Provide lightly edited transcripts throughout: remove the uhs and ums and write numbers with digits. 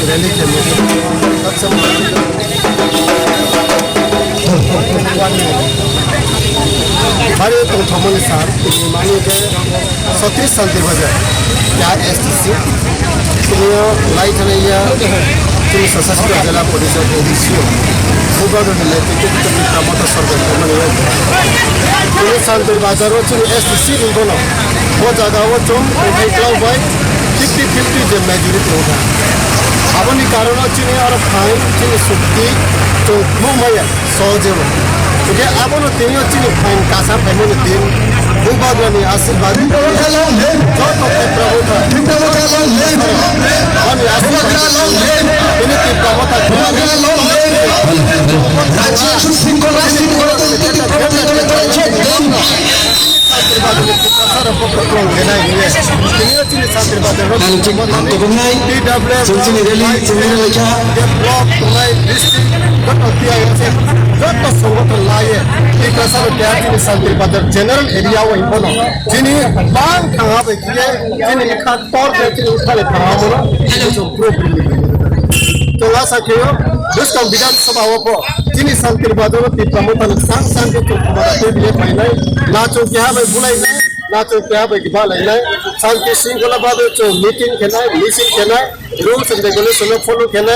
rally के हमारे तो थमन सार मानिए के 37 साल के बजाय क्या एसटीसी लाइट नहीं सशस्त्र जिला परिषद एडीसीओ भूगोल लेते प्रमोद सरकार शांति बाजार एसटीसी दोनों वो जगह वो चुम 50-50 जो मेजोरिटी होगा अब कारण चिनी और फाइन चिनी सुक्ति तो घूमय सहजे क्योंकि अब तीन चिनी फाइन कासा फेमन दिन भूगोल आशीर्वाद जनरल एरिया तो विधानसभा जिन शांति प्रमुख शांति नाचो क्या बुलाई नाचो क्या शांति श्रृंखला मीटिंग खेना मिसिंग खेना रूल्स एंड रेगुलेशन फॉलो खेना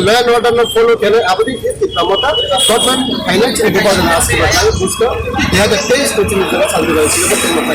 लॉ एंड ऑर्डर फॉलो खेना अवधि प्रमोद गवर्नमेंट फाइनेंशियल विभाग आशीर्वाद बुझको यहाँ तेईस को शांति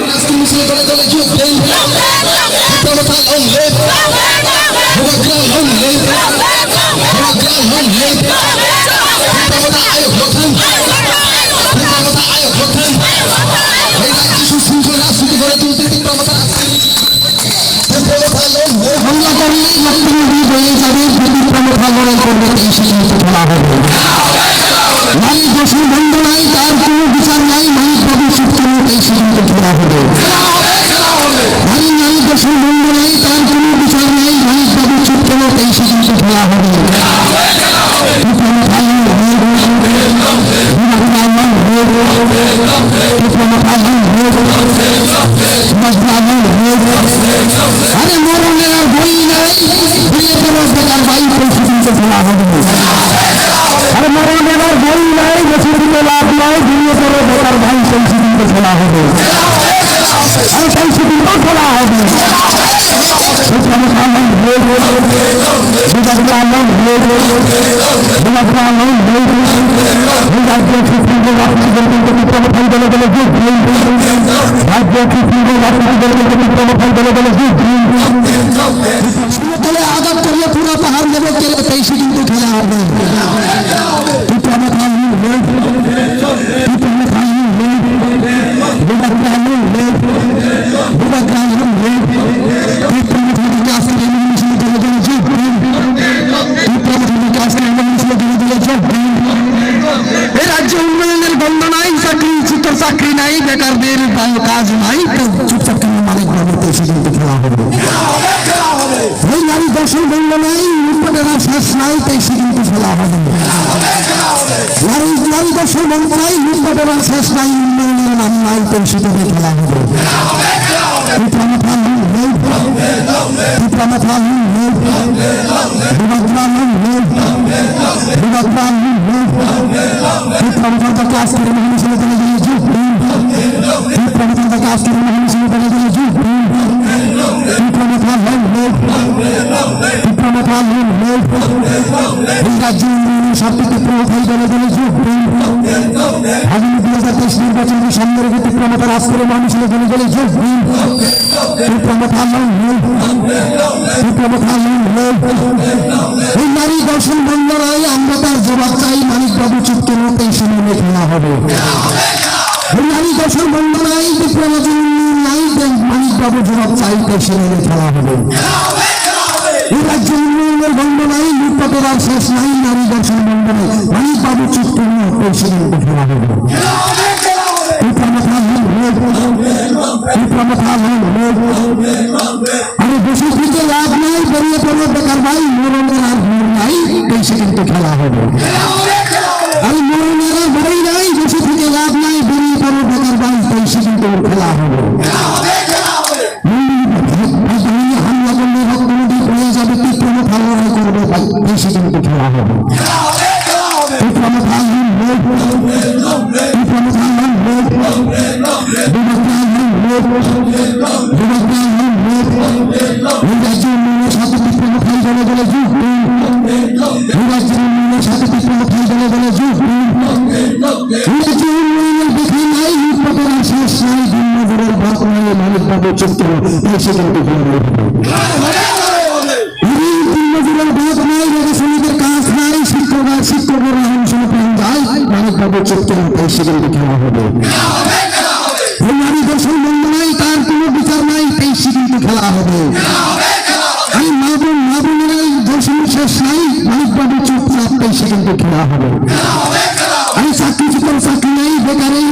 आदत करिए पूरा पहाड़ लेवल के पैसे कितने खेला राज्य उन्नयन बंद नाई चाकरी नाई बेकार काज नाई चुपचाप मालिक पैसे किनते खेला नारी दर्शन बंद नाई शेष नाई पैसे किनते खेला नारी दर्शन बंद नाई शेष नाई उन्नयन नाम नाई पैसे किनते खेला निर्वाचन सामने রেখে প্রমোটার আজকের মানুষের জন্য বলে যোগ দিন এই নারী দর্শন বন্ধ নয় আমরা তার জবাব চাই মানিক বাবু চুক্তি মতেই শুনে নেওয়া হবে এই নারী দর্শন বন্ধ নয় বিপ্লবাজন নাই মানিক বাবু জবাব চাই তাই শুনে নেওয়া হবে এই রাজ্য উন্নয়নের বন্ধ নাই লুটপাটের আর শেষ নাই নারী দর্শন বন্ধ নাই মানিক বাবু চুক্তি মতেই শুনে নেওয়া হবে अरे बेसि থেকে লাভ নাই বেরিয়ে পড়ো বেকার ভাই মরণের আর ভোর নাই पैसे কিনতে খেলা হবে আরে মরণের আর ভয় নাই বেসি থেকে লাভ নাই বেরিয়ে পড়ো বেকার ভাই पैसे কিনতে খেলা হবে আমি চাকরি নাই বেকারে